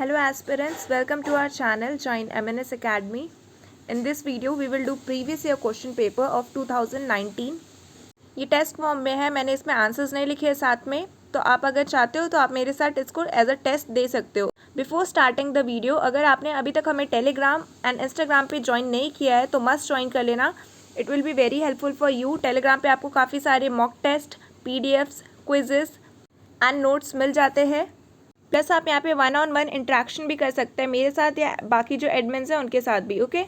Hello aspirants, welcome to our channel Join MNS Academy. In this video we will do previous year question paper of 2019. ये test form में है, मैंने इसमें answers नहीं लिखे हैं साथ में, तो आप अगर चाहते हो तो आप मेरे साथ इसको एज अ टेस्ट दे सकते हो। बिफोर स्टार्टिंग द वीडियो, अगर आपने अभी तक हमें टेलीग्राम एंड इंस्टाग्राम पे ज्वाइन नहीं किया है तो मस्ट ज्वाइन कर लेना। It will be very helpful for you. Telegram पे आपको काफ़ी सारे mock test, PDFs, quizzes and notes मिल जाते हैं। प्लस आप यहाँ पे 1-on-1 इंटरेक्शन भी कर सकते हैं मेरे साथ या बाकी जो एडमिन्स हैं उनके साथ भी। ओके,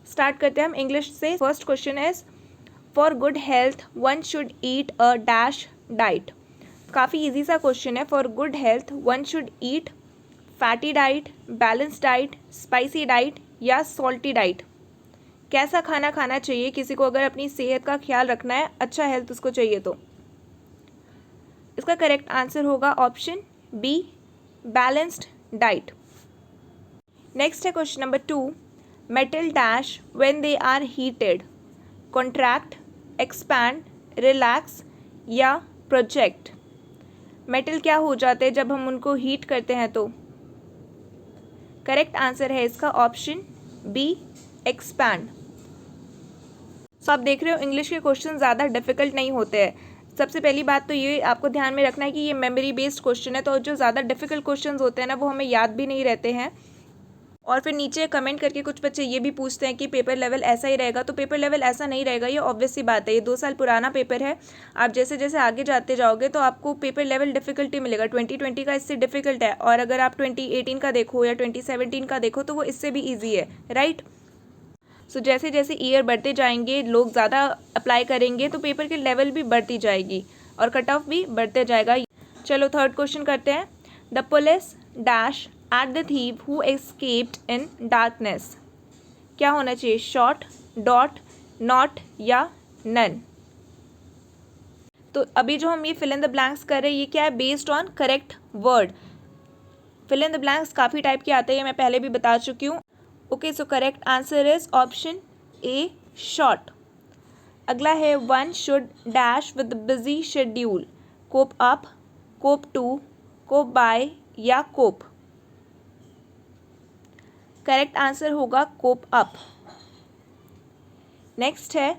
स्टार्ट करते हैं हम इंग्लिश से। First question is for good health one should eat a dash diet. काफ़ी इजी सा क्वेश्चन है। For good health one should eat fatty diet, balance diet, spicy diet या सॉल्टी डाइट। कैसा खाना खाना चाहिए किसी को अगर अपनी सेहत का ख्याल रखना है, अच्छा हेल्थ उसको चाहिए तो? इसका करेक्ट आंसर होगा option B, balanced diet. Next है question number 2, metal dash when they are heated, contract, expand, relax या प्रोजेक्ट। मेटल क्या हो जाते हैं जब हम उनको हीट करते हैं तो? करेक्ट आंसर है इसका ऑप्शन बी, एक्सपैंड। सो आप देख रहे हो इंग्लिश के क्वेश्चन ज़्यादा डिफिकल्ट नहीं होते हैं। सबसे पहली बात तो ये आपको ध्यान में रखना है कि ये मेमोरी बेस्ड क्वेश्चन है, तो जो ज़्यादा डिफिकल्ट क्वेश्चंस होते हैं ना वो हमें याद भी नहीं रहते हैं। और फिर नीचे कमेंट करके कुछ बच्चे ये भी पूछते हैं कि पेपर लेवल ऐसा ही रहेगा, तो पेपर लेवल ऐसा नहीं रहेगा, ये ऑब्वियस सी बात है। ये 2 साल पुराना पेपर है। आप जैसे जैसे आगे जाते जाओगे तो आपको पेपर लेवल डिफिकल्टी मिलेगा। 2020 का इससे डिफिकल्ट है, और अगर आप 2018 का देखो या 2017 का देखो तो वो इससे भी ईजी है, राइट। सो जैसे जैसे ईयर बढ़ते जाएंगे, लोग ज़्यादा अप्लाई करेंगे तो पेपर की लेवल भी बढ़ती जाएगी और कट ऑफ भी बढ़ते जाएगा। चलो थर्ड क्वेश्चन करते हैं। The police dash at the thief who escaped in darkness. क्या होना चाहिए? शॉट, डॉट, नॉट या नन। तो अभी जो हम ये फिल इन द ब्लैंक्स कर रहे हैं ये क्या है? Based on correct word. Fill in the blanks काफ़ी टाइप के आते हैं, मैं पहले भी बता चुकी हूँ। Okay, so correct answer is option A, short. अगला है one should dash with busy schedule, cope up, cope to, cope by या कोप। करेक्ट आंसर होगा कोप अप। नेक्स्ट है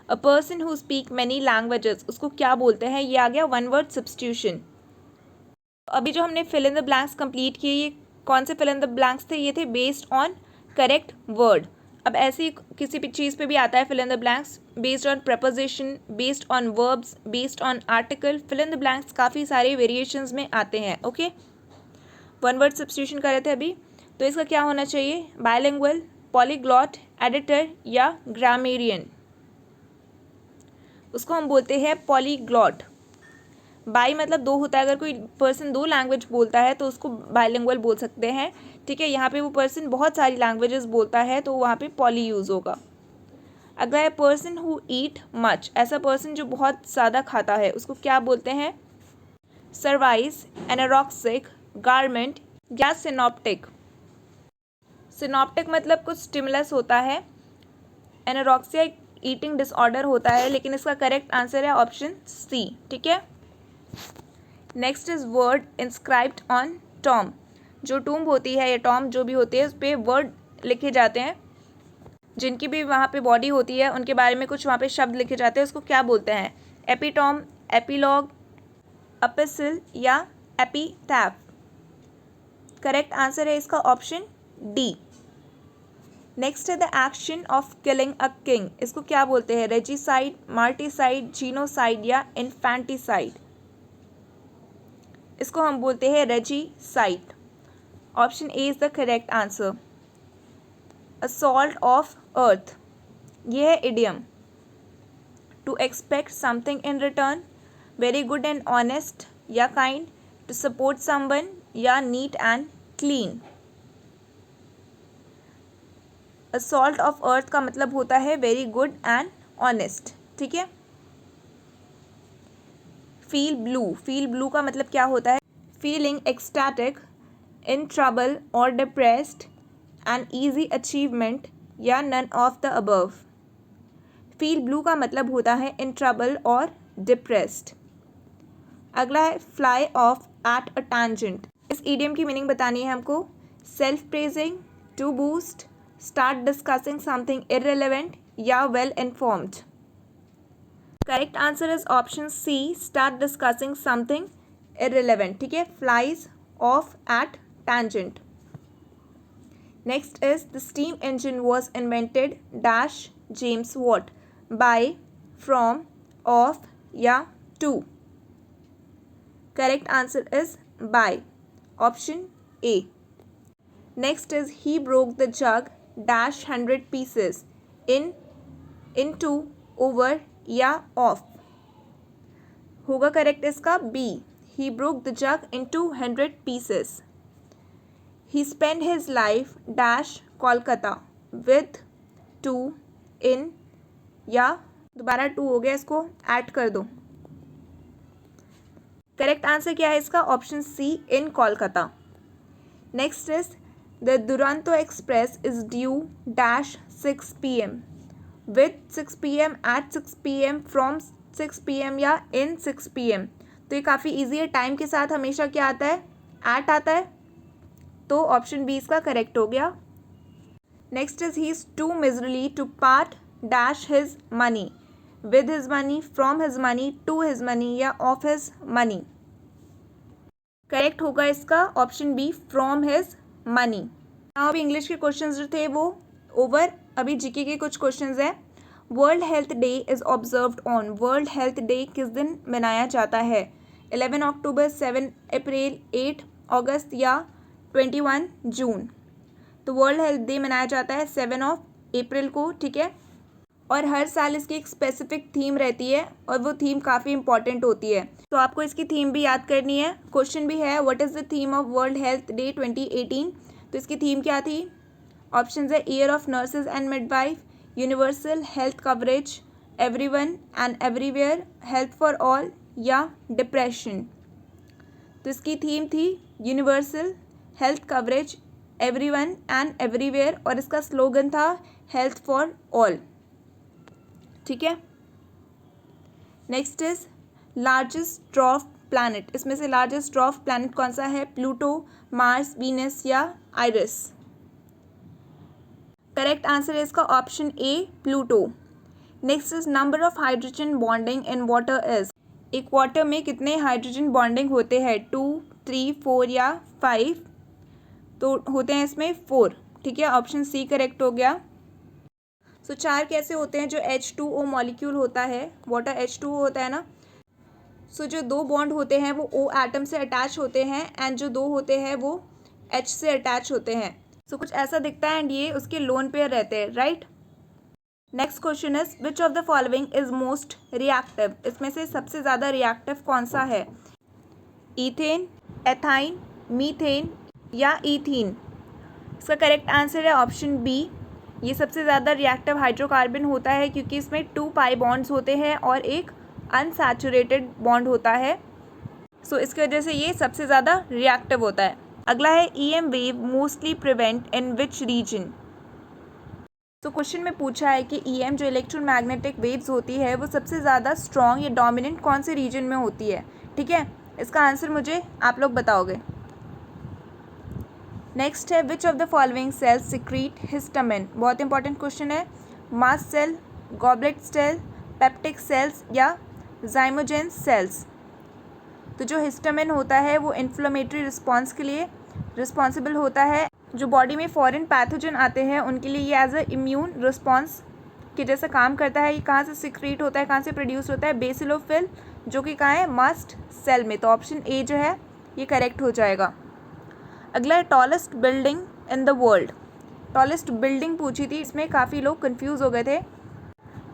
a person who speak many languages, उसको क्या बोलते हैं? ये आ गया वन वर्ड सब्स्टिट्यूशन। अभी जो हमने fill in the blanks complete किए, ये कौन से फिल इन द ब्लैंक्स थे? ये थे बेस्ड ऑन करेक्ट वर्ड। अब ऐसे ही किसी भी चीज़ पे भी आता है fill in the blanks, based on preposition, based on verbs, based on article. Fill in the blanks काफ़ी सारे वेरिएशंस में आते हैं। ओके, वन वर्ड सब्स्टिट्यूशन कर रहे थे अभी, तो इसका क्या होना चाहिए? बायलिंगुअल, पॉलीग्लॉट, एडिटर या ग्रामेरियन। उसको हम बोलते हैं पॉलीग्लॉट। बाई मतलब 2 होता है, अगर कोई पर्सन 2 लैंग्वेज बोलता है तो उसको बायलिंगुअल बोल सकते हैं, ठीक है। यहाँ पे वो पर्सन बहुत सारी लैंग्वेजेस बोलता है तो वहाँ पे पॉली यूज़ होगा। अगला है पर्सन हु ईट मच, ऐसा पर्सन जो बहुत ज़्यादा खाता है उसको क्या बोलते हैं? सर्वाइस, एनोरेक्सिक, गारमेंट या सिनॉप्टिक। सिनॉप्टिक मतलब कुछ स्टिमुलस होता है, एनोरेक्सिया ईटिंग डिसऑर्डर होता है, लेकिन इसका करेक्ट आंसर है ऑप्शन सी, ठीक है। Next is word inscribed on Tom. जो टूम्ब होती है या टॉम जो भी होती है उस पर वर्ड लिखे जाते हैं, जिनकी भी वहाँ पे बॉडी होती है उनके बारे में कुछ वहाँ पे शब्द लिखे जाते हैं, उसको क्या बोलते हैं? एपिटॉम, एपिलॉग, एपिसिल या एपिटैफ। करेक्ट आंसर है इसका ऑप्शन डी। नेक्स्ट है the action of killing a king, इसको क्या बोलते हैं? रेजिसाइड, मार्टिसाइड, जीनोसाइड या इन्फेंटिसाइड। इसको हम बोलते हैं regicide. Option A is the correct answer. A salt of earth, ये है idiom. To expect something in return, very good and honest या काइंड, टू सपोर्ट समवन या neat and clean. A salt of earth का मतलब होता है वेरी गुड एंड ऑनेस्ट, ठीक है। फील ब्लू, फील ब्लू का मतलब क्या होता है? फीलिंग एक्सटैटिक, इन ट्रबल और डिप्रेस्ड, एन ईजी अचीवमेंट या none of the above. Feel blue का मतलब होता है इन ट्रबल और डिप्रेस्ड। अगला है fly off at a tangent, इस ईडियम की मीनिंग बतानी है हमको। Self praising, to boost, start discussing something irrelevant या well informed. Correct answer is option C, start discussing something irrelevant. ठीक है, flies off at tangent. Next is the steam engine was invented dash James Watt by, from, of या to. Correct answer is by, option A. Next is he broke the jug dash 100 pieces in, into, over या off. होगा correct इसका B, he broke the jug into 100 pieces. He spent his life dash Kolkata with, to, in या दोबारा to हो गया, इसको add कर दो। करेक्ट आंसर क्या है इसका? Option C, in Kolkata. Next is the Duronto express is due dash 6 PM with 6 PM, at 6 PM, from 6 PM या इन 6 PM। तो ये काफ़ी ईजी है, टाइम के साथ हमेशा क्या आता है? एट आता है, तो ऑप्शन बी इसका करेक्ट हो गया। Next is he is too miserly to part dash his money with his money, from his money, to his money या ऑफ हिज मनी। करेक्ट होगा इसका option B, from his money. अभी English के questions जो थे वो over, अभी GK के कुछ क्वेश्चंस हैं। World health day is observed on, world health day किस दिन मनाया जाता है? 11 अक्टूबर, 7 अप्रैल, 8 अगस्त या 21 जून। तो वर्ल्ड हेल्थ डे मनाया जाता है 7 अप्रैल को। ठीक है, और हर साल इसकी एक स्पेसिफिक थीम रहती है और वो थीम काफ़ी इंपॉर्टेंट होती है, तो आपको इसकी थीम भी याद करनी है। क्वेश्चन भी है, what is the theme of world health day 2018? तो इसकी थीम क्या थी? ऑप्शन है year of nurses and midwife, universal health coverage, everyone and everywhere, health for all या डिप्रेशन। तो इसकी थीम थी universal health coverage, everyone and everywhere, और इसका स्लोगन था हेल्थ फॉर ऑल। ठीक है, next is largest dwarf planet. इसमें से लार्जेस्ट ड्वार्फ प्लैनेट कौन सा है? प्लूटो, मार्स, वीनस या आइरिस। करेक्ट आंसर है इसका option A, Pluto. Next is number of hydrogen bonding in water is, एक वाटर में कितने हाइड्रोजन बॉन्डिंग होते हैं? 2, 3, 4 या 5? तो होते हैं इसमें 4। ठीक है, ऑप्शन सी करेक्ट हो गया। सो 4 कैसे होते हैं? जो H2O मॉलिक्यूल होता है, वाटर H2O होता है ना, सो जो 2 बॉन्ड होते हैं वो O एटम से अटैच होते हैं, एंड जो 2 होते हैं वो H से अटैच होते हैं। सो कुछ ऐसा दिखता है, एंड ये उसके लोन पेयर रहते हैं, right. Next question is which of the following is most reactive? इसमें से सबसे ज़्यादा रिएक्टिव कौन सा है? ईथेन, एथाइन, मीथेन या ईथीन? इसका करेक्ट आंसर है ऑप्शन बी, ये सबसे ज़्यादा रिएक्टिव हाइड्रोकार्बन होता है, क्योंकि इसमें 2 पाई बॉन्ड्स होते हैं और एक अनसैचुरेटेड बॉन्ड होता है। सो इसकी वजह से ये सबसे ज़्यादा रिएक्टिव होता है। अगला है EM wave mostly prevent in which region? तो क्वेश्चन में पूछा है कि EM जो इलेक्ट्रोमैग्नेटिक वेव्स होती है वो सबसे ज़्यादा स्ट्रॉन्ग या डोमिनेंट कौन से रीजन में होती है? ठीक है, इसका आंसर मुझे आप लोग बताओगे। Next is which of the following cells secrete histamine? बहुत इंपॉर्टेंट क्वेश्चन है। Mast cell, goblet cell, peptic cells या जाइमोजेंस सेल्स? तो जो हिस्टामिन होता है वो इन्फ्लेमेटरी रिस्पॉन्स के लिए रिस्पॉन्सिबल होता है। जो बॉडी में फॉरेन पैथोजन आते हैं उनके लिए ये एज अ इम्यून रिस्पॉन्स के जैसा काम करता है। ये कहाँ से सिक्रीट होता है, कहाँ से प्रोड्यूस होता है? बेसिलोफिल, जो कि कहाँ है? मास्ट सेल में। तो ऑप्शन ए जो है ये करेक्ट हो जाएगा। अगला है tallest building in the world. Tallest building पूछी थी, इसमें काफ़ी लोग कंफ्यूज हो गए थे।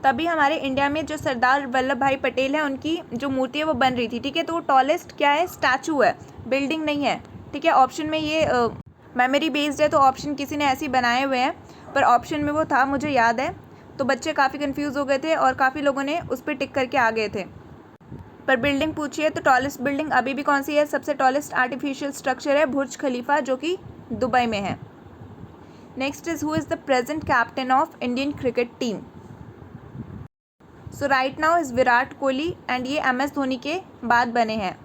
तभी हमारे इंडिया में जो सरदार वल्लभ भाई पटेल हैं उनकी जो मूर्ति है वो बन रही थी। ठीक है, तो टॉलेस्ट क्या है? स्टैचू है, बिल्डिंग नहीं है। ठीक है, ऑप्शन में ये मेमोरी बेस्ड है, तो ऑप्शन किसी ने ऐसे ही बनाए हुए हैं, पर ऑप्शन में वो था, मुझे याद है। तो बच्चे काफ़ी कंफ्यूज हो गए थे और काफ़ी लोगों ने उस पर टिक करके आ गए थे। पर बिल्डिंग पूछी है तो टॉलेस्ट बिल्डिंग अभी भी कौन सी है? सबसे टॉलेस्ट आर्टिफिशियल स्ट्रक्चर है बुर्ज खलीफा, जो कि दुबई में है। Next is who is the present captain of Indian cricket team? So right now is Virat Kohli, and ये MS धोनी के बाद बने हैं।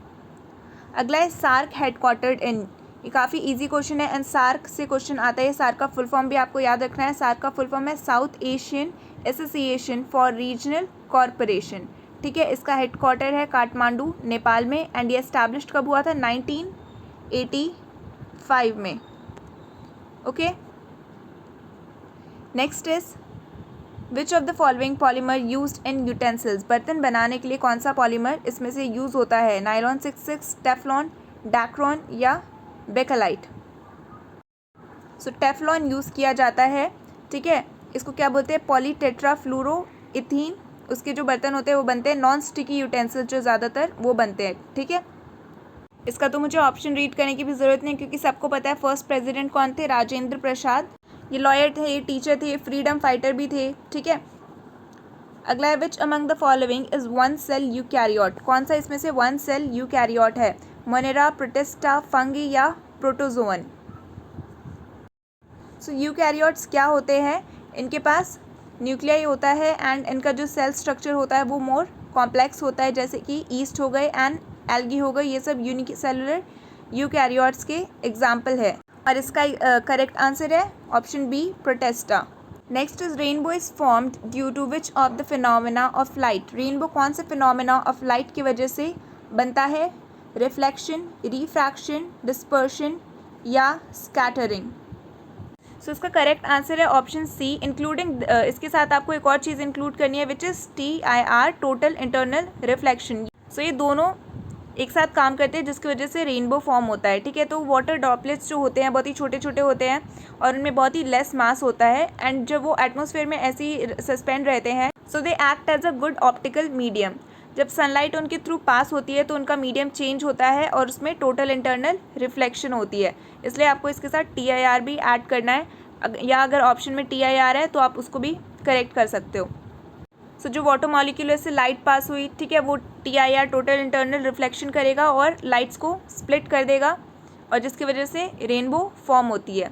अगला है सार्क हेडक्वार्टर्ड इन, ये काफ़ी इजी क्वेश्चन है एंड सार्क से क्वेश्चन आता है। सार्क का फुल फॉर्म भी आपको याद रखना है। सार्क का फुल फॉर्म है south Asian association for regional corporation, ठीक है। इसका हेडक्वार्टर है काठमांडू नेपाल में एंड ये एस्टैब्लिश्ड कब हुआ था? 1985 में। Okay, next is which of the following polymer used in utensils. बर्तन बनाने के लिए कौन सा पॉलीमर इसमें से यूज़ होता है? नायलॉन 66, टेफ्लॉन, डैक्रोन या बेकेलाइट। सो टेफ्लॉन यूज़ किया जाता है, ठीक है। इसको क्या बोलते हैं? पॉलीटेट्राफ्लोरोइथीन। उसके जो बर्तन होते हैं वो बनते हैं नॉन स्टिकी यूटेंसिल्स जो ज़्यादातर वो बनते हैं, ठीक है। इसका तो मुझे ऑप्शन रीड करने की भी ज़रूरत नहीं क्योंकि सबको पता है फर्स्ट प्रेसिडेंट कौन थे? राजेंद्र प्रसाद। ये लॉयर थे, ये टीचर थे, ये फ्रीडम फाइटर भी थे, ठीक है। अगला है which among the following is one cell eukaryote. कौन सा इसमें से वन सेल यूकैरियोट है? मोनेरा, प्रोटिस्टा, फंगी या प्रोटोजोअन। सो यूकैरियोट्स क्या होते हैं? इनके पास न्यूक्लियाई होता है एंड इनका जो सेल स्ट्रक्चर होता है वो मोर कॉम्प्लेक्स होता है, जैसे कि ईस्ट हो गए एंड एल्गी हो गई, ये सब यूनिसेलुलर यूकैरियोट्स के एग्जाम्पल है। और इसका करेक्ट आंसर है option B, protista. Next is rainbow is formed due to which of the phenomena of light. Rainbow कौन से फिनोमिना ऑफ लाइट की वजह से बनता है? रिफ्लेक्शन, रिफ्रैक्शन, डिस्पर्शन या स्कैटरिंग। सो इसका करेक्ट आंसर है ऑप्शन सी, इंक्लूडिंग। इसके साथ आपको एक और चीज़ इंक्लूड करनी है which is TIR, total internal reflection. So ये दोनों एक साथ काम करते हैं जिसकी वजह से रेनबो फॉर्म होता है, ठीक है। तो वाटर ड्रॉपलेट्स जो होते हैं बहुत ही छोटे छोटे होते हैं और उनमें बहुत ही लेस मास होता है एंड जब वो एटमॉस्फेयर में ऐसे ही सस्पेंड रहते हैं so they act as a good optical medium. जब सनलाइट उनके थ्रू पास होती है तो उनका मीडियम चेंज होता है और उसमें टोटल इंटरनल रिफ्लेक्शन होती है, इसलिए आपको इसके साथ TIR भी ऐड करना है, या अगर ऑप्शन में TIR है तो आप उसको भी करेक्ट कर सकते हो। सो जो वाटर मॉलिक्यूल से लाइट पास हुई, ठीक है, वो TIR टोटल इंटरनल रिफ्लेक्शन करेगा और लाइट्स को स्प्लिट कर देगा और जिसकी वजह से रेनबो फॉर्म होती है।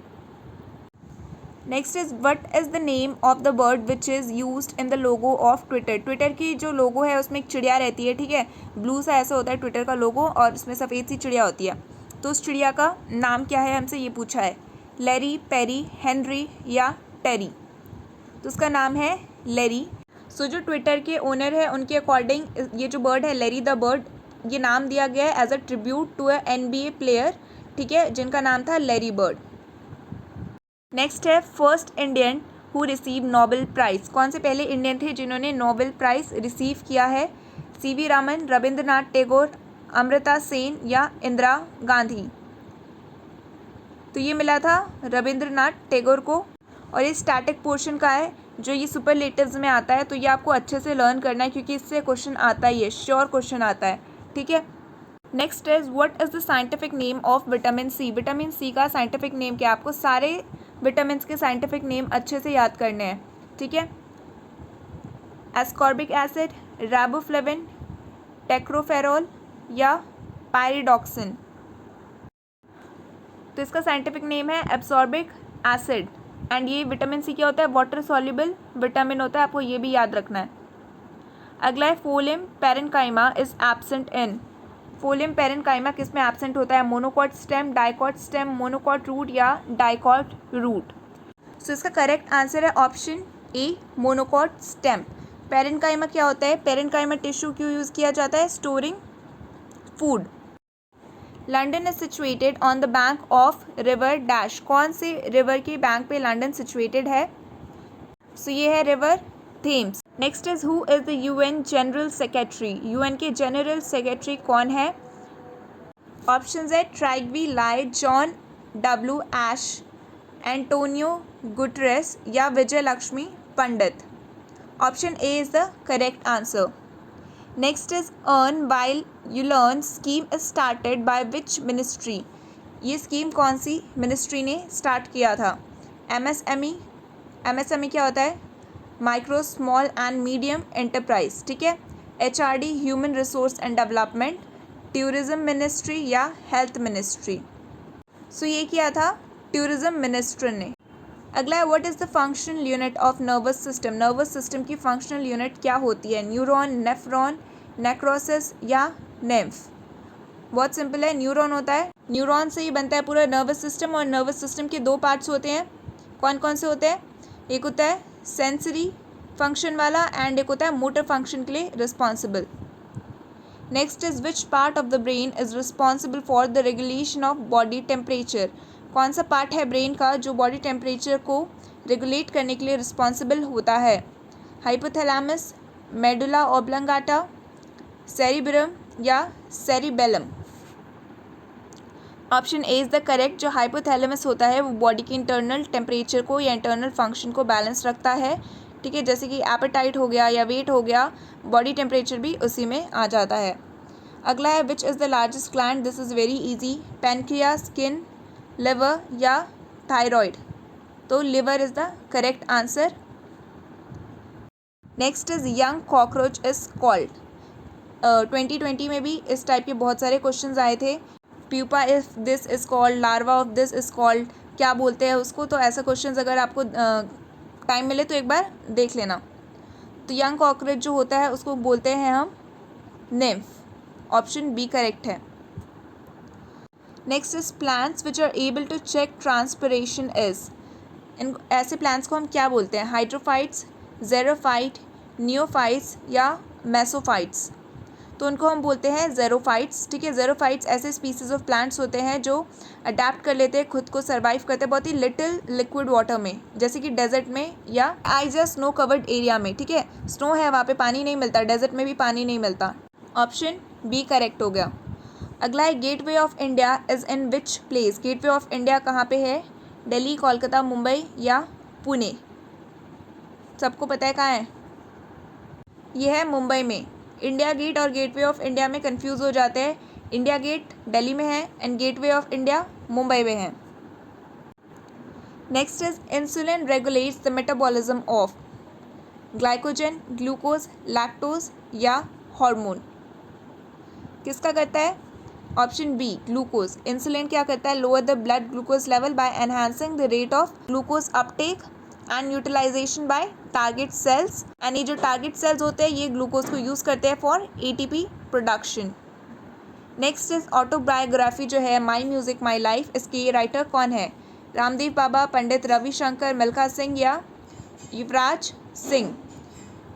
Next is what is the name of the bird which is used in the logo of Twitter. Twitter की जो लोगो है उसमें एक चिड़िया रहती है, ठीक है, ब्लू सा ऐसा होता है ट्विटर का लोगो और उसमें सफ़ेद सी चिड़िया होती है। तो उस चिड़िया का नाम क्या है? हमसे ये पूछा है। लैरी, पेरी, हेनरी या टेरी। तो उसका नाम है लैरी। सो जो ट्विटर के ओनर है उनके अकॉर्डिंग ये जो बर्ड है लैरी द बर्ड, ये नाम दिया गया है as a tribute to a NBA player, ठीक है, जिनका नाम था लैरी बर्ड। नेक्स्ट है first Indian who receive Nobel prize. कौन से पहले इंडियन थे जिन्होंने नोबेल प्राइज़ रिसीव किया है? CV रामन, रविंद्रनाथ टैगोर, अमृता सेन या इंदिरा गांधी। तो ये मिला था रविंद्रनाथ टैगोर को और ये स्टैटिक पोर्शन का है जो ये सुपरलेटिव्स में आता है, तो ये आपको अच्छे से लर्न करना है क्योंकि इससे क्वेश्चन आता ही है, श्योर क्वेश्चन आता है, ठीक है। Next is what is the scientific name of vitamin C. Vitamin C का साइंटिफिक नेम क्या है? आपको सारे विटामिन के साइंटिफिक नेम अच्छे से याद करने हैं, ठीक है। एस्कॉर्बिक एसिड, राइबोफ्लेविन, टेक्रोफेरोल या पायरिडॉक्सिन। तो इसका साइंटिफिक नेम है एब्सॉर्बिक एसिड एंड ये विटामिन सी क्या होता है? वाटर सॉल्युबल विटामिन होता है, आपको ये भी याद रखना है। अगला है folium parenchyma is absent in. Folium parenchyma किस में एब्सेंट होता है? Monocot stem, dicot stem, monocot root या डाइकॉट रूट। सो इसका करेक्ट आंसर है option A, monocot stem. Parenchyma क्या होता है? पेरेन्काइमा टिश्यू क्यों यूज़ किया जाता है? Storing food. London is situated on the bank of river dash. कौन से रिवर के बैंक पे लंदन सिचुएटेड है? सो ये है river Thames. Next is who is the UN general secretary. UN के जनरल सेक्रेटरी कौन है? ऑप्शंस है Trygve Lie, John W Ashe, Antonio Guterres या Vijaya Lakshmi Pandit. Option A is the correct answer. Next is earn while you learn scheme is started by which ministry. ये scheme कौन सी ministry ने start किया था? MSME। MSME क्या होता है? Micro small and medium enterprise, ठीक है। HRD human resource and development, tourism ministry या हेल्थ मिनिस्ट्री। सो ये किया था टूरिज्म मिनिस्टर ने। अगला है what is the functional unit of nervous system. Nervous system की फंक्शनल यूनिट क्या होती है? न्यूरॉन, नेफ्रॉन, नेक्रोसिस या निम्फ। बहुत सिंपल है, न्यूरॉन होता है। न्यूरॉन से ही बनता है पूरा नर्वस सिस्टम, और नर्वस सिस्टम के दो पार्ट्स होते हैं। कौन कौन से होते हैं? एक होता है सेंसरी फंक्शन वाला एंड एक होता है मोटर फंक्शन के लिए responsible. Next is which part of the brain is responsible for the regulation of body temperature. कौन सा पार्ट है ब्रेन का जो बॉडी टेम्परेचर को रेगुलेट करने के लिए रिस्पॉन्सिबल होता है? हाइपोथैलेमस, मेडुला ऑब्लंगाटा, सेरिब्रम या cerebellum? Option A is the correct. जो हाइपोथैलेमस होता है वो बॉडी के इंटरनल टेम्परेचर को या इंटरनल फंक्शन को बैलेंस रखता है, ठीक है। जैसे कि एपेटाइट हो गया या वेट हो गया, बॉडी टेम्परेचर भी उसी में आ जाता है। अगला है which is the largest gland. This is very easy. Pancreas, skin, liver या थायराइड? तो liver is the correct answer. Next is young cockroach is called. 2020 में भी इस टाइप के बहुत सारे क्वेश्चंस आए थे। Pupa if this is called, larva of this is called, क्या बोलते हैं उसको? तो ऐसा क्वेश्चंस अगर आपको टाइम मिले तो एक बार देख लेना। तो यंग कॉकरोच जो होता है उसको बोलते हैं हम निम्फ। ऑप्शन बी करेक्ट है। Next is plants which are able to check transpiration is. इन ऐसे प्लांट्स को हम क्या बोलते हैं? हाइड्रोफाइट्स, ज़ेरोफाइट, नियोफाइट्स या मेसोफाइट्स? तो उनको हम बोलते हैं ज़ेरोफाइट्स, ठीक है। ज़ेरोफाइट्स ऐसे स्पीसीज ऑफ प्लांट्स होते हैं जो अडेप्ट कर लेते हैं, खुद को सर्वाइव करते हैं बहुत ही लिटिल लिक्विड वाटर में, जैसे कि डेजर्ट में या आइज स्नो कवर्ड एरिया में, ठीक है। स्नो है वहाँ पे, पानी नहीं मिलता, डेजर्ट में भी पानी नहीं मिलता। ऑप्शन बी करेक्ट हो गया। अगला है gateway of India is in which place. Gateway of India कहाँ पे है? दिल्ली, कोलकाता, मुंबई या पुणे? सबको पता है कहाँ है? ये है मुंबई में। इंडिया गेट और गेटवे ऑफ इंडिया में कंफ्यूज हो जाते हैं। इंडिया गेट दिल्ली में है and gateway of India Mumbai में है। Next is insulin regulates the metabolism of glycogen, glucose, lactose या हार्मोन? किसका करता है? Option B glucose. इंसुलिन क्या करता है? Lower the blood glucose level by enhancing the rate of glucose uptake and utilization by target cells. And ये जो target sales होते हैं ये ग्लूकोज को यूज़ करते हैं for ATP production. Next is autobiography जो है माई म्यूजिक माई लाइफ, इसके राइटर कौन है? रामदेव बाबा, पंडित रविशंकर, मिल्खा सिंह या युवराज सिंह?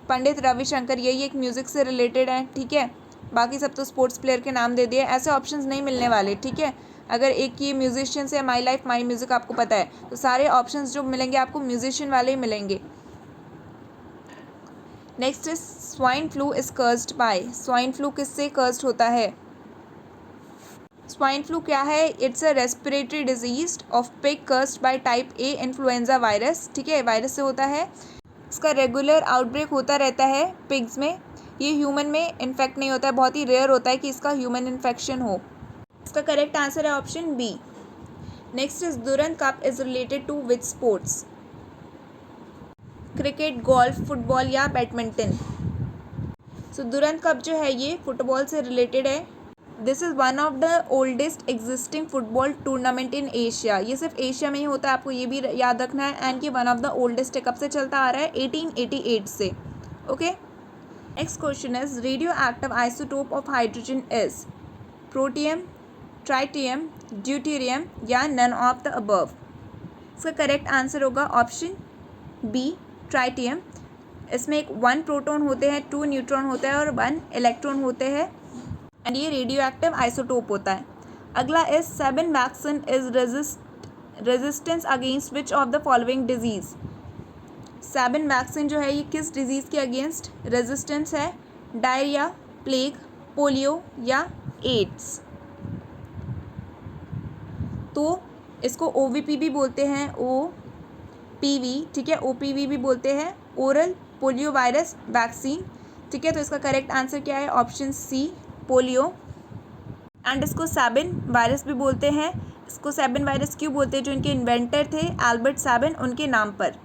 पंडित रविशंकर, यही एक म्यूज़िक से रिलेटेड है, ठीक है। बाकी सब तो स्पोर्ट्स प्लेयर के नाम दे दिए, ऐसे ऑप्शंस नहीं मिलने वाले, ठीक है। अगर एक ये म्यूजिशियन से माई लाइफ माई म्यूज़िक आपको पता है तो सारे ऑप्शंस जो मिलेंगे आपको म्यूजिशियन वाले ही मिलेंगे। Next is swine flu is caused by. Swine flu किससे कर्स्ड होता है? स्वाइन फ्लू क्या है? It's a respiratory disease of pig caused by type A influenza virus, ठीक है। वायरस से होता है। इसका रेगुलर आउटब्रेक होता रहता है पिग्स में। ये ह्यूमन में इन्फेक्ट नहीं होता है, बहुत ही रेयर होता है कि इसका ह्यूमन इन्फेक्शन हो। इसका करेक्ट आंसर है option B. Next is Durand cup is related to which sports? Cricket, golf, football या बैडमिंटन? सो दुरंत कप जो है ये फुटबॉल से रिलेटेड है। This is one of the oldest existing football tournament in Asia. ये सिर्फ Asia में ही होता है, आपको ये भी याद रखना है। एंड ये वन ऑफ द ओल्डेस्ट है, कब से चलता आ रहा है? 1888 से। Okay, next question is radio active isotope of hydrogen is protium, tritium, deuterium या नन ऑफ द अबव? इसका करेक्ट आंसर होगा ऑप्शन बी ट्राइटियम। इसमें एक 1 प्रोटॉन होते हैं, 2 न्यूट्रॉन होता है और 1 इलेक्ट्रॉन होते हैं एंड ये रेडियो एक्टिव आइसोटोप होता है। अगला is seven vaccine is resistance against which of the following disease? Seven vaccine जो है ये किस डिजीज़ के अगेंस्ट रेजिस्टेंस है? डायरिया, प्लेग, पोलियो या एड्स? तो इसको ओवीपी भी बोलते हैं, OPV, ठीक है। OPV भी बोलते हैं, ओरल पोलियो वायरस वैक्सीन, ठीक है। तो इसका करेक्ट आंसर क्या है? Option C polio. एंड इसको सैबिन वायरस भी बोलते हैं। इसको सैबिन वायरस क्यों बोलते हैं? जो इनके इन्वेंटर थे एल्बर्ट सैबिन, उनके नाम पर।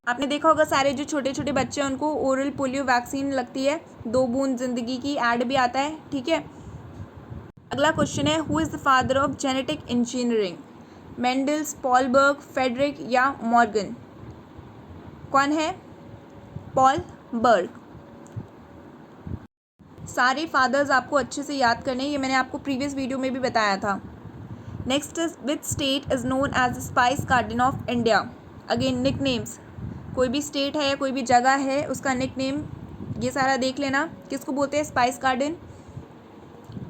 आपने देखा होगा सारे जो छोटे छोटे बच्चे हैं उनको ओरल पोलियो वैक्सीन लगती है, 2 बूंद जिंदगी की ऐड भी आता है, ठीक है। अगला क्वेश्चन है who is the father of genetic engineering? Mendel's, Paul Berg, Frederick या मॉर्गन? कौन है? Paul Berg. सारे फादर्स आपको अच्छे से याद करने, ये मैंने आपको प्रीवियस वीडियो में भी बताया था। Next is which state is known as spice garden of India. Again nicknames, कोई भी स्टेट है या कोई भी जगह है उसका निक नेम ये सारा देख लेना। किसको बोलते हैं स्पाइस गार्डन?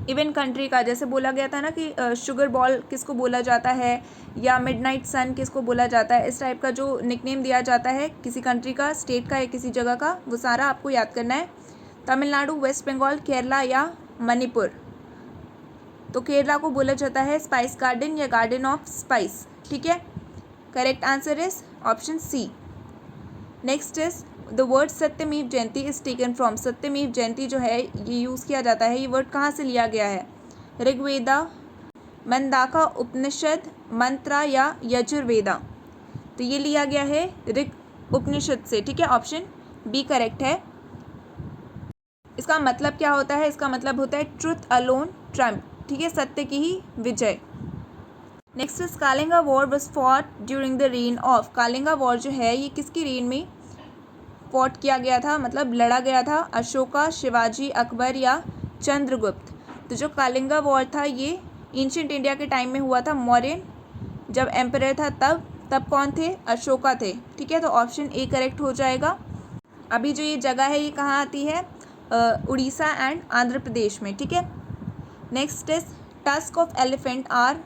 इवन कंट्री का, जैसे बोला गया था ना कि शुगर बॉल किसको बोला जाता है, या मिडनाइट सन किसको बोला जाता है, इस टाइप का जो निकनेम दिया जाता है किसी कंट्री का, स्टेट का या किसी जगह का, वो सारा आपको याद करना है। तमिलनाडु, वेस्ट बंगाल, केरला या मणिपुर। तो केरला को बोला जाता है स्पाइस गार्डन या गार्डन ऑफ स्पाइस, ठीक है। Correct answer is option C. Next is the word सत्यमेव जयंती इज टेकन फ्रॉम। सत्यमेव जयंती जो है ये यूज़ किया जाता है, ये वर्ड कहाँ से लिया गया है? ऋग्वेदा, मंदाका उपनिषद, मंत्रा या यजुर्वेदा। तो ये लिया गया है ऋग उपनिषद से, ठीक है। ऑप्शन बी करेक्ट है। इसका मतलब क्या होता है? इसका मतलब होता है ट्रुथ अलोन ट्रम्प, ठीक है, सत्य की ही विजय। Next is Kalinga war was fought during the reign of. Kalinga war जो है ये किसकी रेन में फॉट किया गया था, मतलब लड़ा गया था? अशोका, शिवाजी, अकबर या चंद्रगुप्त। तो जो कालिंगा वॉर था ये एंशिएंट इंडिया के टाइम में हुआ था, मौर्यन जब एम्परर था तब कौन थे? अशोका थे, ठीक है। तो ऑप्शन ए करेक्ट हो जाएगा। अभी जो ये जगह है ये कहाँ आती है? उड़ीसा एंड आंध्र प्रदेश में, ठीक है। Next is tusk of elephant are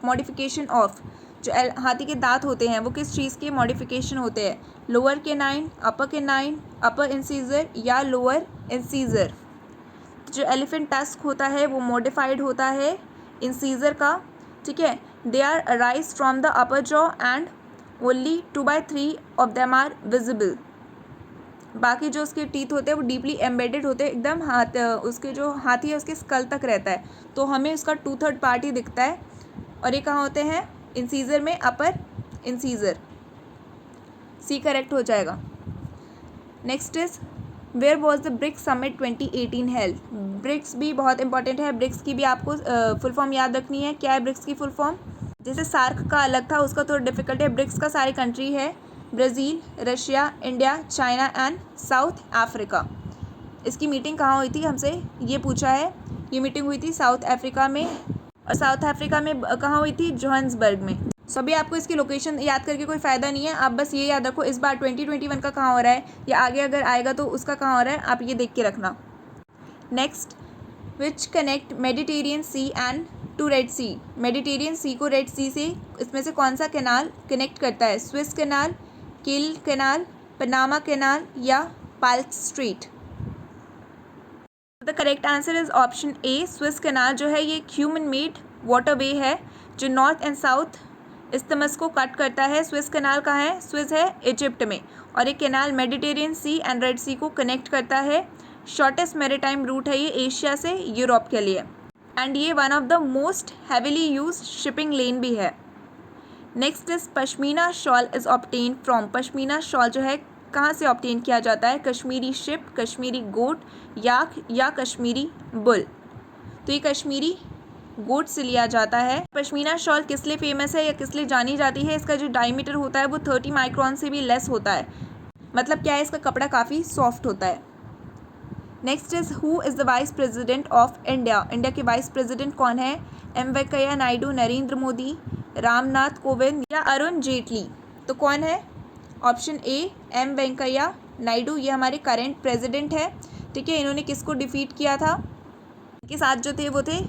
modification of. जो हाथी के दांत होते हैं वो किस चीज़ के मॉडिफिकेशन होते हैं? लोअर केनाइन, अपर केनाइन, अपर इंसीजर या लोअर इंसीजर। जो एलिफेंट टस्क होता है वो मॉडिफाइड होता है इंसीजर का, ठीक है। They are arise from the upper jaw and only 2/3 of them are visible. बाकी जो उसके टीथ होते हैं वो डीपली एम्बेडेड होते हैं, एकदम उसके जो हाथी है उसके स्कल तक रहता है, तो हमें उसका 2/3 पार्ट ही दिखता है। और ये कहाँ होते हैं? इंसीजर में, अपर इंसीजर। सी करेक्ट हो जाएगा। Next is where was the BRICS summit 2018 held. BRICS भी बहुत इंपॉर्टेंट है, ब्रिक्स की भी आपको फुल फॉर्म याद रखनी है। क्या है ब्रिक्स की फुल फॉर्म? जैसे सार्क का अलग था उसका थोड़ा डिफिकल्ट है। ब्रिक्स का सारी कंट्री है Brazil, Russia, India, China and south Africa. इसकी मीटिंग कहाँ हुई थी हमसे ये पूछा है। ये मीटिंग हुई थी साउथ अफ्रीका में, और साउथ अफ्रीका में कहाँ हुई थी? जोहान्सबर्ग में। सभी आपको इसकी लोकेशन याद करके कोई फ़ायदा नहीं है, आप बस ये याद रखो इस बार 2021 का कहाँ हो रहा है, या आगे अगर आएगा तो उसका कहाँ हो रहा है, आप ये देख के रखना। Next, which connect Mediterranean sea and to red sea. Mediterranean sea को रेड सी से, इसमें से कौन सा कैनाल कनेक्ट करता है? स्विस कैनाल, किल कैनाल, पनामा कैनाल या Palk street. The correct answer is option A, Swiss canal जो है ये एक ह्यूमन मेड वाटरवे है जो नॉर्थ एंड साउथ इस्थमस को कट करता है। स्विस कैनाल कहाँ है? स्विस है इजिप्ट में, और ये canal Mediterranean sea and red sea को कनेक्ट करता है। शॉर्टेस्ट मैरीटाइम रूट है ये एशिया से यूरोप के लिए, एंड ये one of the most heavily used shipping लेन भी है। Next is pashmina shawl is obtain from. Pashmina shawl जो है कहाँ से ऑब्टेन किया जाता है? कश्मीरी शिप, कश्मीरी गोट, याक या कश्मीरी बुल। तो ये कश्मीरी गोट से लिया जाता है। पश्मीना शॉल किस लिए फेमस है या किस लिए जानी जाती है? इसका जो डायमीटर होता है वो 30 माइक्रोन से भी लेस होता है। मतलब क्या है? इसका कपड़ा काफ़ी सॉफ्ट होता है। Next is who is the vice president of India. India के वाइस प्रेसिडेंट कौन है? एम वेंकैया नायडू, नरेंद्र मोदी, रामनाथ कोविंद या अरुण जेटली। तो कौन है? Option A, M Venkaiah Naidu, ये हमारे करेंट प्रेसिडेंट है, ठीक है। इन्होंने किसको डिफीट किया था? इनके साथ जो थे वो थे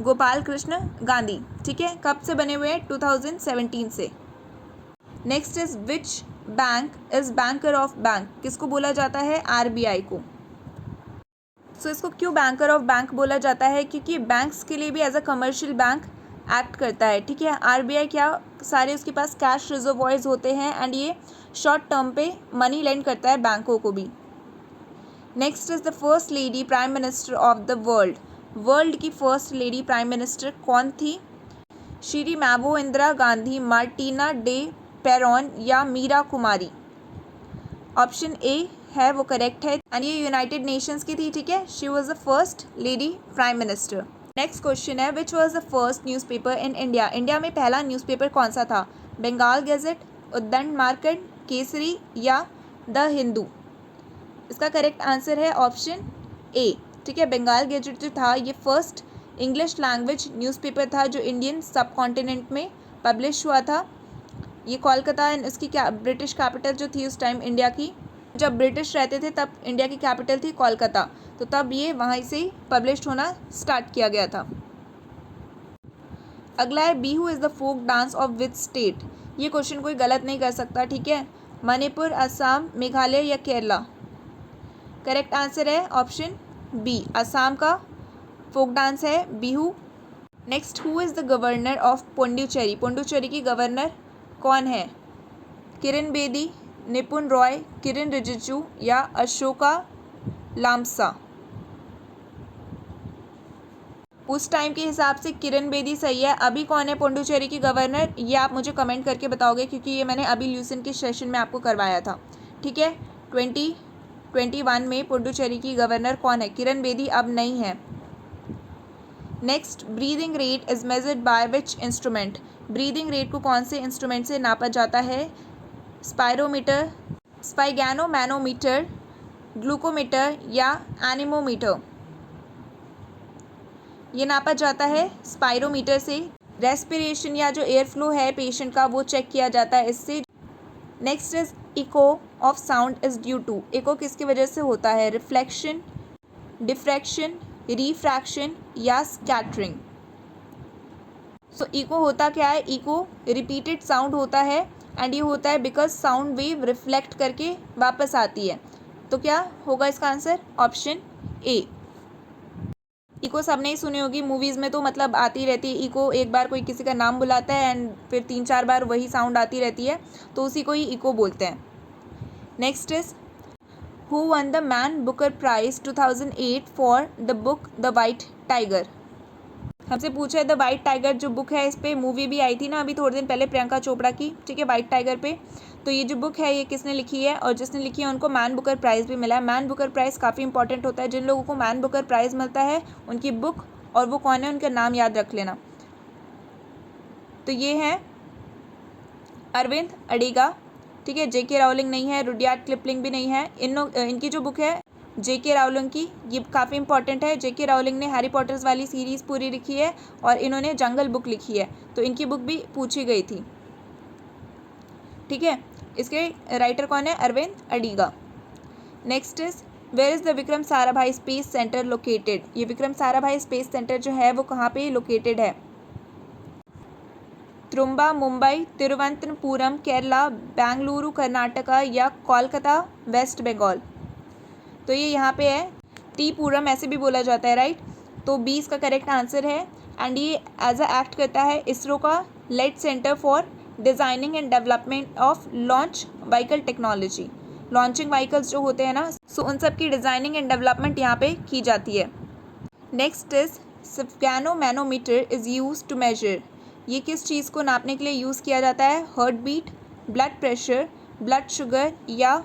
गोपाल कृष्ण गांधी, ठीक है। कब से बने हुए हैं? 2017 से। Next is which bank is banker of bank. किसको बोला जाता है? आरबीआई को। सो इसको क्यों बैंकर ऑफ बैंक बोला जाता है? क्योंकि बैंक्स के लिए भी as a commercial bank act करता है, ठीक है। आरबीआई क्या सारे उसके पास कैश रिजर्वॉयर्स होते हैं, एंड ये शॉर्ट टर्म पे मनी लेंड करता है बैंकों को भी। Next is the first lady prime minister of the world. World की फर्स्ट लेडी प्राइम मिनिस्टर कौन थी? Sirimavo Indira Gandhi, Martina de Peron या मीरा कुमारी। ऑप्शन ए है वो करेक्ट है, एंड ये यूनाइटेड नेशंस की थी, ठीक है। She was the first lady prime minister. Next question है which was the first newspaper in India. India में पहला न्यूज़पेपर कौन सा था? बंगाल गैजेट, उद्दंड मार्केट, केसरी या द हिंदू। इसका करेक्ट आंसर है ऑप्शन ए। ठीक है, बंगाल गैजेट जो था ये फर्स्ट इंग्लिश लैंग्वेज न्यूज़पेपर था जो इंडियन सब कॉन्टिनेंट में पब्लिश हुआ था। ये कोलकाता एंड इसकी क्या ब्रिटिश कैपिटल जो थी उस टाइम इंडिया की, जब ब्रिटिश रहते थे तब इंडिया की कैपिटल थी कोलकाता, तो तब ये वहाँ से ही पब्लिश होना स्टार्ट किया गया था। अगला है Bihu is the folk dance of which state. ये क्वेश्चन कोई गलत नहीं कर सकता। ठीक है, मणिपुर, असम, मेघालय या केरला। करेक्ट आंसर है ऑप्शन बी, असम का फोक डांस है Bihu. Next, who is the governor of Puducherry. Puducherry की गवर्नर कौन है? किरण बेदी, निपुण रॉय, किरण रिजिजू या अशोका लामसा। उस टाइम के हिसाब से किरण बेदी सही है। अभी कौन है पुडुचेरी की गवर्नर, ये आप मुझे कमेंट करके बताओगे, क्योंकि ये मैंने अभी ल्यूसन के सेशन में आपको करवाया था। ठीक है, 2021 में पुडुचेरी की गवर्नर कौन है? किरण बेदी अब नहीं है। Next, breathing rate is measured by which instrument. Breathing rate को कौन से इंस्ट्रूमेंट से नापा जाता है? स्पायरोमीटर, स्पाइगैनोमैनोमीटर, ग्लूकोमीटर या एनीमोमीटर। ये नापा जाता है स्पायरोमीटर से। रेस्पिरेशन या जो एयर फ्लो है पेशेंट का वो चेक किया जाता है इससे। Next is echo of sound is due to. Echo किसकी वजह से होता है? रिफ्लेक्शन, डिफ्रैक्शन, रिफ्रैक्शन या स्कैटरिंग। सो इको होता क्या है? इको रिपीटेड साउंड होता है एंड ये होता है बिकॉज साउंड वेव रिफ्लेक्ट करके वापस आती है। तो क्या होगा इसका आंसर? Option A. इको सबने ही सुनी होगी, मूवीज़ में तो मतलब आती रहती है इको। एक बार कोई किसी का नाम बुलाता है एंड फिर 3-4 बार वही साउंड आती रहती है, तो उसी को ही इको बोलते हैं। Next is who won the Man Booker prize 2008 for the book the White Tiger. हमसे पूछा है द वाइट टाइगर जो बुक है, इस पर मूवी भी आई थी ना अभी थोड़े दिन पहले प्रियंका चोपड़ा की। ठीक है, वाइट टाइगर पे। तो ये जो बुक है ये किसने लिखी है, और जिसने लिखी है उनको मैन बुकर प्राइज़ भी मिला है। मैन बुकर प्राइज़ काफ़ी इंपॉर्टेंट होता है। जिन लोगों को मैन बुकर प्राइज़ मिलता है उनकी बुक और वो कौन है उनका नाम याद रख लेना। तो ये है अरविंद अडिगा। ठीक है, जेके रावलिंग नहीं है, रुडयार्ड किपलिंग भी नहीं है। इनकी जो बुक है जेके रावलिंग की, ये काफ़ी इंपॉर्टेंट है। जेके रावलिंग ने हैरी पॉटर्स वाली सीरीज़ पूरी लिखी है और इन्होंने जंगल बुक लिखी है, तो इनकी बुक भी पूछी गई थी। ठीक है, इसके राइटर कौन है? Aravind Adiga. Next is where is the Vikram Sarabhai space centre located. ये विक्रम साराभाई स्पेस सेंटर जो है वो कहाँ पे लोकेटेड है? त्रुम्बा मुंबई, तिरुवनंतपुरम केरला, बेंगलुरु कर्नाटका या कोलकाता वेस्ट बंगाल। तो ये यहाँ पे है, टीपुरम ऐसे भी बोला जाता है, राइट। तो 20 का करेक्ट आंसर है। एंड ये एज अ एक्ट करता है इसरो का lead centre for designing and development of launch vehicle technology. Launching vehicles जो होते हैं ना, सो उन सब की डिज़ाइनिंग एंड डेवलपमेंट यहाँ पे की जाती है। Next is sphygmomanometer is use to measure. ये किस चीज़ को नापने के लिए यूज़ किया जाता है? Heart beat, blood pressure, blood sugar या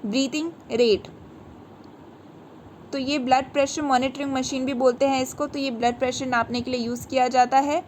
ब्रीथिंग रेट। तो ये ब्लड प्रेशर मॉनिटरिंग मशीन भी बोलते हैं इसको। तो ये ब्लड प्रेशर नापने के लिए यूज़ किया जाता है।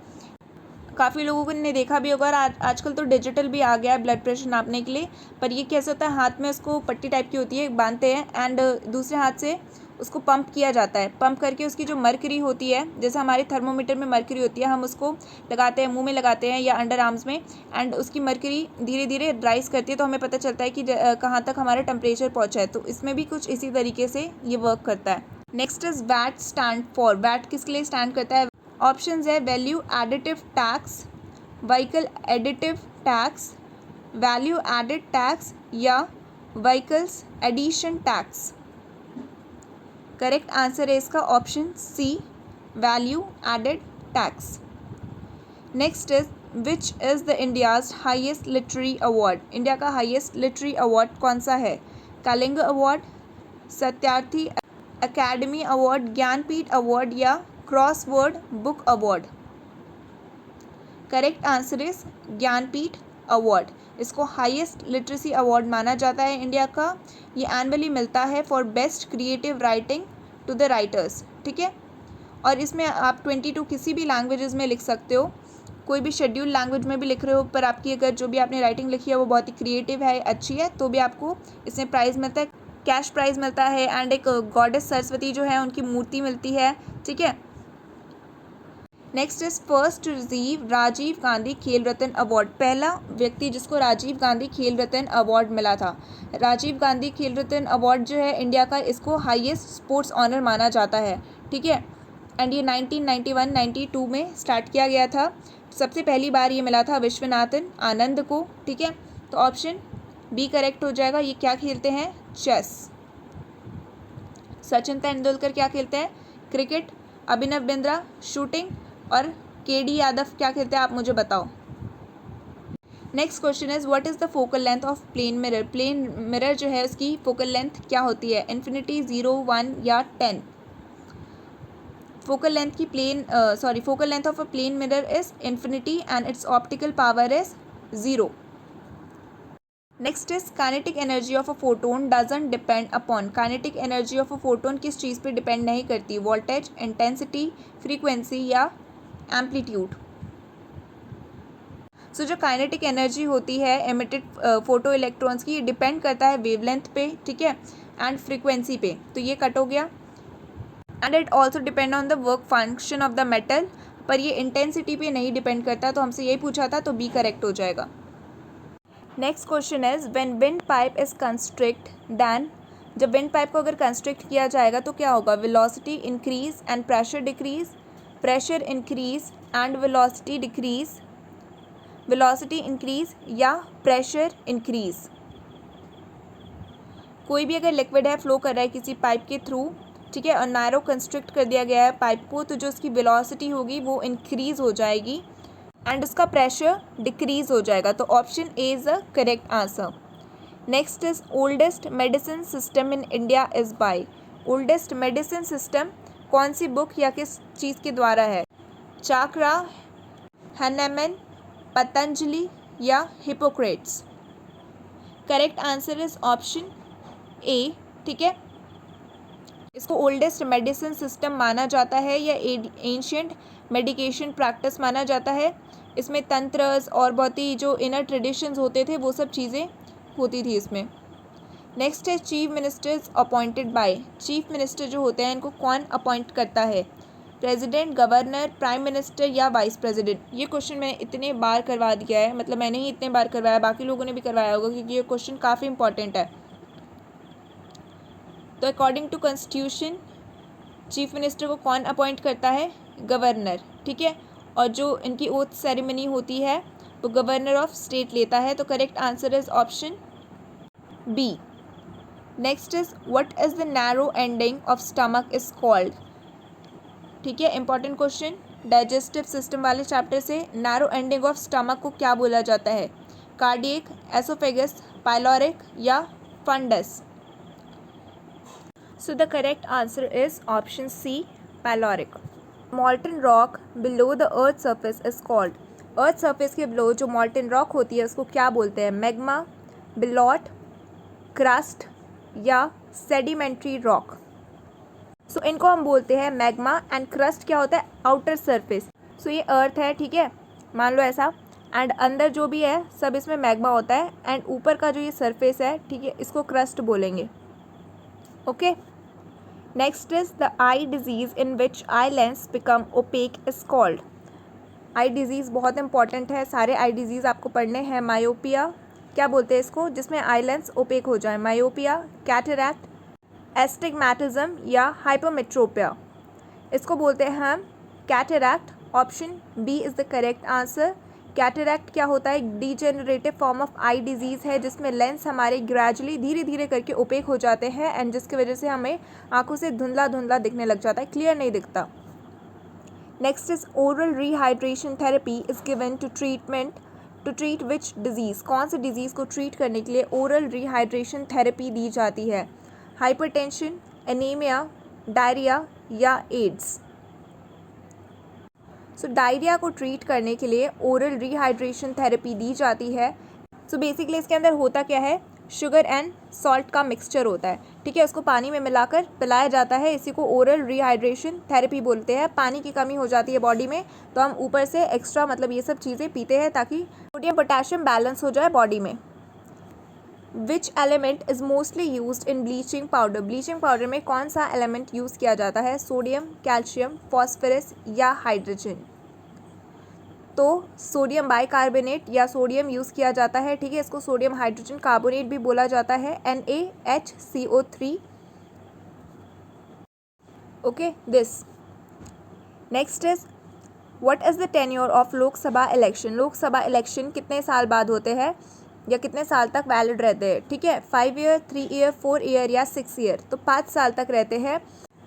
काफ़ी लोगों ने देखा भी होगा, आजकल तो डिजिटल भी आ गया है ब्लड प्रेशर नापने के लिए। पर ये कैसे होता है, हाथ में उसको पट्टी टाइप की होती है, बांधते हैं एंड दूसरे हाथ से उसको पंप किया जाता है। पंप करके उसकी जो मर्करी होती है, जैसे हमारे थर्मोमीटर में मर्करी होती है, हम उसको लगाते हैं, मुंह में लगाते हैं या अंडर आर्म्स में, एंड उसकी मर्करी धीरे धीरे राइज करती है, तो हमें पता चलता है कि कहाँ तक हमारा टेम्परेचर पहुँचा है। तो इसमें भी कुछ इसी तरीके से ये वर्क करता है। Next is VAT stand for. VAT किसके लिए स्टैंड करता है? ऑप्शंस है value additive tax, vehicle additive tax, value added tax या vehicles addition tax. Correct answer है इसका option C, value added tax. Next is which is the India's highest literary award. India का highest literary award कौन सा है? Kalinga award, Satyarthi academy award, Jnanpith award या crossword book award. Correct answer is Jnanpith award. इसको highest literacy award माना जाता है India का। ये एनुअली मिलता है for best creative writing to the writers. ठीक है, और इसमें आप 22 किसी भी लैंग्वेजेस में लिख सकते हो, कोई भी शेड्यूल लैंग्वेज में भी लिख रहे हो, पर आपकी अगर जो भी आपने राइटिंग लिखी है वो बहुत ही क्रिएटिव है, अच्छी है, तो भी आपको इसमें प्राइज़ मिलता है। कैश प्राइज़ मिलता है एंड एक गॉडेस सरस्वती जो है उनकी मूर्ति मिलती है, ठीक है। Next is first to receive Rajiv Gandhi Khel Ratna award, पहला व्यक्ति जिसको राजीव गांधी खेल रत्न अवार्ड मिला था। राजीव गांधी खेल रत्न अवार्ड जो है इंडिया का, इसको हाईएस्ट स्पोर्ट्स ऑनर माना जाता है, ठीक है। एंड ये 1991-92 में स्टार्ट किया गया था। सबसे पहली बार ये मिला था विश्वनाथन आनंद को, ठीक है। तो ऑप्शन बी करेक्ट हो जाएगा। ये क्या खेलते हैं? चेस। सचिन तेंदुलकर क्या खेलते हैं? क्रिकेट। अभिनव बिंद्रा शूटिंग और केडी यादव क्या खेलते हैं? आप मुझे बताओ। Next question is what is the focal length of plane mirror, plane mirror जो है उसकी फोकल लेंथ क्या होती है? इन्फिनिटी, 0, 1 या 10? फोकल लेंथ की focal length of a plane mirror is infinity and it's optical power is 0। Next is kinetic energy of a photon doesn't depend upon, kinetic energy of a photon किस चीज़ पे depend नहीं करती? Voltage, intensity, frequency या amplitude? So जो kinetic energy होती है emitted photo electrons की, ये डिपेंड करता है वेवलेंथ पे, ठीक है, एंड फ्रीक्वेंसी पे। तो ये कट हो गया। And it also depend on the work function of the metal, पर ये इंटेंसिटी पे नहीं डिपेंड करता। तो हमसे यही पूछा था, तो बी करेक्ट हो जाएगा। Next question is when windpipe is constrict then, जब विंड पाइप को अगर कंस्ट्रिक्ट किया जाएगा तो क्या होगा? Velocity increase and pressure decrease, pressure increase and velocity decrease, velocity increase या प्रेशर इंक्रीज? कोई भी अगर लिक्विड है, फ्लो कर रहा है किसी पाइप के थ्रू, ठीक है, और नैरो कंस्ट्रिक्ट कर दिया गया है पाइप को, तो जो उसकी वेलोसिटी होगी वो इंक्रीज हो जाएगी एंड उसका प्रेशर डिक्रीज हो जाएगा। तो option A is the correct answer. Next is oldest medicine system in India is by, oldest medicine system कौन सी बुक या किस चीज़ के द्वारा है? चाक्रा, हनेमन, पतंजलि या Hippocrates? Correct answer is option A, ठीक है। इसको ओल्डेस्ट मेडिसिन सिस्टम माना जाता है या एंशियंट मेडिकेशन प्रैक्टिस माना जाता है। इसमें तंत्रस और बहुत ही जो इनर ट्रेडिशंस होते थे वो सब चीज़ें होती थी इसमें। नेक्स्ट है chief ministers appointed by, chief minister जो होते हैं इनको कौन अपॉइंट करता है? प्रेसिडेंट, गवर्नर, प्राइम मिनिस्टर या वाइस प्रेसिडेंट? ये क्वेश्चन मैंने इतने बार करवा दिया है, मतलब मैंने ही इतने बार करवाया, बाकी लोगों ने भी करवाया होगा, क्योंकि ये क्वेश्चन काफ़ी इंपॉर्टेंट है। तो according to constitution chief minister को कौन अपॉइंट करता है? गवर्नर, ठीक है। और जो इनकी ओथ सेरेमनी होती है वो गवर्नर ऑफ स्टेट लेता है। तो correct answer is option B. Next is what is the narrow ending of stomach is called, ठीक है, इंपॉर्टेंट क्वेश्चन डाइजेस्टिव सिस्टम वाले चैप्टर से। नैरो एंडिंग ऑफ स्टमक को क्या बोला जाता है? कार्डियक, एसोफेगस, पाइलोरिक या fundus? So the correct answer is option C, pyloric. Molten rock below the earth surface is called, earth surface के below जो molten rock होती है उसको क्या बोलते हैं? मैग्मा, बिलॉट, क्रस्ट या सेडिमेंट्री रॉक? सो इनको हम बोलते हैं मैग्मा एंड क्रस्ट क्या होता है? Outer surface. सो ये अर्थ है, ठीक है, मान लो ऐसा, एंड अंदर जो भी है सब इसमें मैग्मा होता है एंड ऊपर का जो ये सरफेस है, ठीक है, इसको क्रस्ट बोलेंगे, okay. Next is the eye disease in which eye lens become opaque is called, eye disease बहुत इंपॉर्टेंट है, सारे आई डिजीज़ आपको पढ़ने हैं। मायोपिया क्या बोलते हैं इसको, जिसमें आई लेंस ओपेक हो जाए? मायोपिया, कैटरैक्ट, एस्टिग्मैटिज्म या हाइपरमेट्रोपिया? इसको बोलते हैं हम cataract. Option B is the correct answer. Cataract क्या होता है? एक degenerative form of eye disease है जिसमें लेंस हमारे ग्रेजुअली धीरे धीरे करके ओपेक हो जाते हैं एंड जिसकी वजह से हमें आंखों से धुंधला धुंधला दिखने लग जाता है, क्लियर नहीं दिखता। Next is oral rehydration therapy is given to treat which disease, कौन सी डिजीज़ को ट्रीट करने के लिए ओरल रिहाइड्रेशन थेरेपी दी जाती है? हाइपरटेंशन, एनीमिया, डायरिया या एड्स? सो डायरिया को ट्रीट करने के लिए ओरल रिहाइड्रेशन थेरेपी दी जाती है। सो बेसिकली इसके अंदर होता क्या है? शुगर एंड सॉल्ट का मिक्सचर होता है, ठीक है, उसको पानी में मिलाकर पिलाया जाता है, इसी को ओरल रिहाइड्रेशन थेरेपी बोलते हैं। पानी की कमी हो जाती है बॉडी में तो हम ऊपर से एक्स्ट्रा मतलब ये सब चीज़ें पीते हैं ताकि सोडियम पोटेशियम बैलेंस हो जाए बॉडी में। Which element is mostly used in bleaching powder, bleaching powder में कौन सा एलिमेंट यूज़ किया जाता है, सोडियम, कैल्शियम, फॉस्फोरस या हाइड्रोजन। तो सोडियम बाइकार्बोनेट या सोडियम यूज़ किया जाता है, ठीक है, इसको सोडियम हाइड्रोजन कार्बोनेट भी बोला जाता है, NaHCO3। Okay, this next is what is the tenure of Lok Sabha election, Lok Sabha election कितने साल बाद होते हैं या कितने साल तक वैलिड रहते हैं, ठीक है, 5 ईयर, 3 ईयर, 4 ईयर या 6 ईयर। तो 5 साल तक रहते हैं।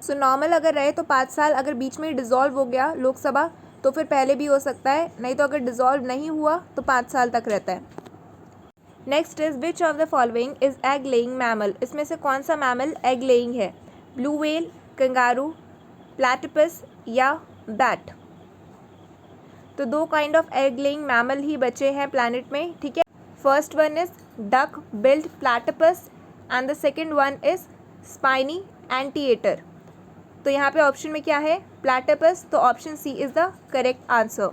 सो नॉर्मल अगर रहे तो 5 साल, अगर बीच में डिज़ोल्व हो गया लोकसभा तो फिर पहले भी हो सकता है, नहीं तो अगर डिज़ोल्व नहीं हुआ तो 5 साल तक रहता है। Next is which of the following is egg laying mammal, इसमें से कौन सा मैमल एग लेइंग है, ब्लू व्हेल, कंगारू, प्लैटिपस या बैट। तो 2 kind of egg laying mammal ही बचे हैं प्लैनेट में, ठीक है। First one is duck billed platypus and the second one is spiny anteater. तो यहाँ पे ऑप्शन में क्या है, प्लैटिपस, तो option C is the correct answer.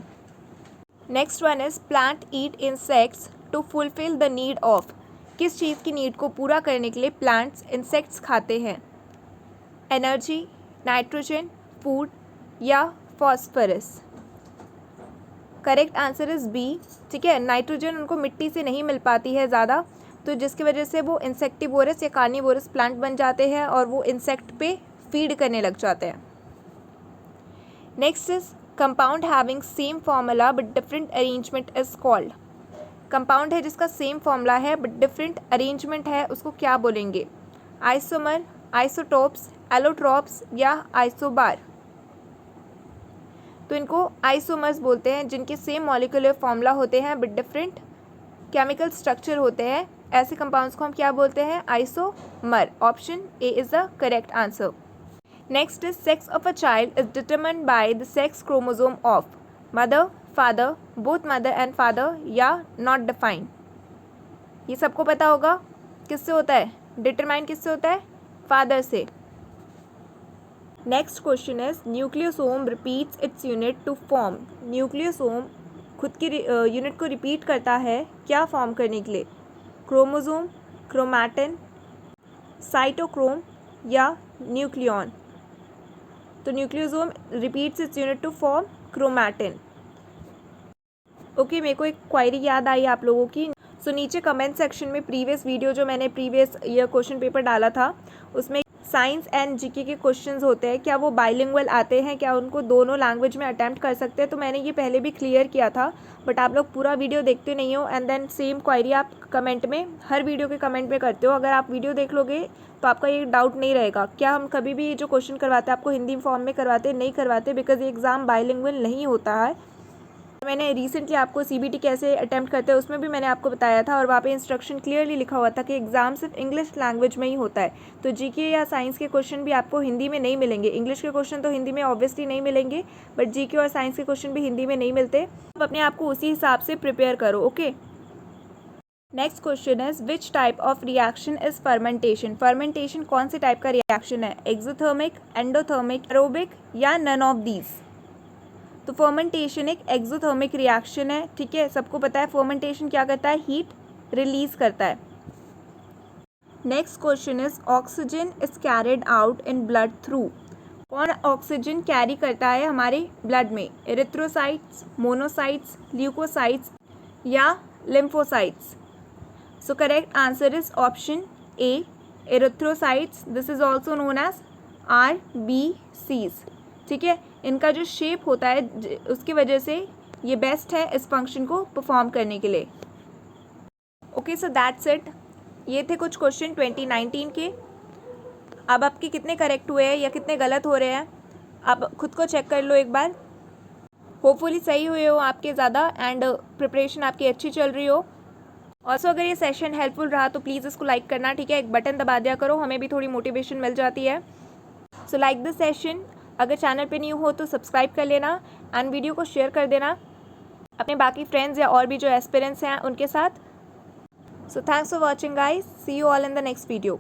Next one is plant eat insects to fulfil the need of, किस चीज़ की नीड को पूरा करने के लिए प्लांट्स इंसेक्ट्स खाते हैं, एनर्जी, नाइट्रोजन, फूड या phosphorus. Correct answer is B, ठीक है, नाइट्रोजन उनको मिट्टी से नहीं मिल पाती है ज़्यादा, तो जिसकी वजह से वो इंसेक्टिवोरस या कार्निवोरस प्लांट बन जाते हैं और वो इंसेक्ट पे फीड करने लग जाते हैं। Next is compound having same formula but different arrangement is called, compound है जिसका सेम फार्मूला है बट डिफरेंट अरेंजमेंट है, उसको क्या बोलेंगे, आइसोमर, आइसोटोप्स, एलोट्रॉप्स या आइसोबार। तो इनको आइसोमर्स बोलते हैं, जिनके सेम मॉलिक्यूलर फार्मूला होते हैं बट डिफरेंट केमिकल स्ट्रक्चर होते हैं, ऐसे कंपाउंड्स को हम क्या बोलते हैं, isomer. Option A is the correct answer. Next is sex of a child is determined by the sex chromosome of mother, father, both mother and father या not defined. ये सबको पता होगा किससे होता है, डिटरमाइन किससे होता है, फादर से। Next question is nucleosome repeats its unit to form, nucleosome खुद की यूनिट को रिपीट करता है क्या फॉर्म करने के लिए, क्रोमोसोम, क्रोमैटिन, साइटोक्रोम या न्यूक्लियॉन। तो nucleosome repeats its unit to form chromatin. Okay, मेरे को एक क्वेरी याद आई आप लोगों की। सो नीचे कमेंट सेक्शन में प्रीवियस वीडियो जो मैंने प्रीवियस ईयर क्वेश्चन पेपर डाला था उसमें साइंस एंड जीके के क्वेश्चंस होते हैं, क्या वो बाइलिंगुअल आते हैं, क्या उनको दोनों लैंग्वेज में अटैम्प्ट कर सकते हैं। तो मैंने ये पहले भी क्लियर किया था बट आप लोग पूरा वीडियो देखते नहीं हो एंड देन सेम क्वेरी आप कमेंट में, हर वीडियो के कमेंट में करते हो। अगर आप वीडियो देख लोगे तो आपका ये डाउट नहीं रहेगा, क्या हम कभी भी जो क्वेश्चन करवाते हैं आपको हिंदी फॉर्म में करवाते नहीं करवाते, बिकॉज ये एग्ज़ाम बाइलिंगुअल नहीं होता है। मैंने रिसेंटली आपको सीबीटी कैसे अटैम्प्ट करते हैं उसमें भी मैंने आपको बताया था और वहाँ पे इंस्ट्रक्शन क्लियरली लिखा हुआ था कि एग्ज़ाम सिर्फ इंग्लिश लैंग्वेज में ही होता है। तो जीके या साइंस के क्वेश्चन भी आपको हिंदी में नहीं मिलेंगे, इंग्लिश के क्वेश्चन तो हिंदी में ऑब्वियसली नहीं मिलेंगे बट जीके और साइंस के क्वेश्चन भी हिंदी में नहीं मिलते। आप अपने आप को उसी हिसाब से प्रिपेयर करो। Okay, next question is which type of reaction is fermentation, fermentation कौन से टाइप का रिएक्शन है, एक्सोथर्मिक, एंडोथर्मिक, एरोबिक या नन ऑफ दीज। तो फर्मेंटेशन एक एक्सोथर्मिक रिएक्शन है, ठीक है, सबको पता है फर्मेंटेशन क्या करता है, हीट रिलीज करता है। Next question is oxygen is carried out in blood through, कौन ऑक्सीजन कैरी करता है हमारे ब्लड में, एरिथ्रोसाइट्स, मोनोसाइट्स, ल्यूकोसाइट्स या lymphocytes. So correct answer is option A, erythrocytes. This is also known as RBCs, ठीक है। इनका जो शेप होता है उसकी वजह से ये बेस्ट है इस फंक्शन को परफॉर्म करने के लिए। Okay, so that's it. ये थे कुछ क्वेश्चन 2019 के। अब आपके कितने करेक्ट हुए हैं या कितने गलत हो रहे हैं आप खुद को चेक कर लो एक बार। होपफुली सही हुए हो आपके ज़्यादा एंड प्रिपरेशन आपकी अच्छी चल रही हो। ऑल्सो अगर ये सेशन हेल्पफुल रहा तो प्लीज़ इसको लाइक करना, ठीक है, एक बटन दबा दिया करो, हमें भी थोड़ी मोटिवेशन मिल जाती है। सो लाइक दिस सेशन, अगर चैनल पे न्यू हो तो सब्सक्राइब कर लेना एंड वीडियो को शेयर कर देना अपने बाकी फ्रेंड्स या और भी जो एस्पिरेंट्स हैं उनके साथ। So thanks for watching guys, see you all in the next video.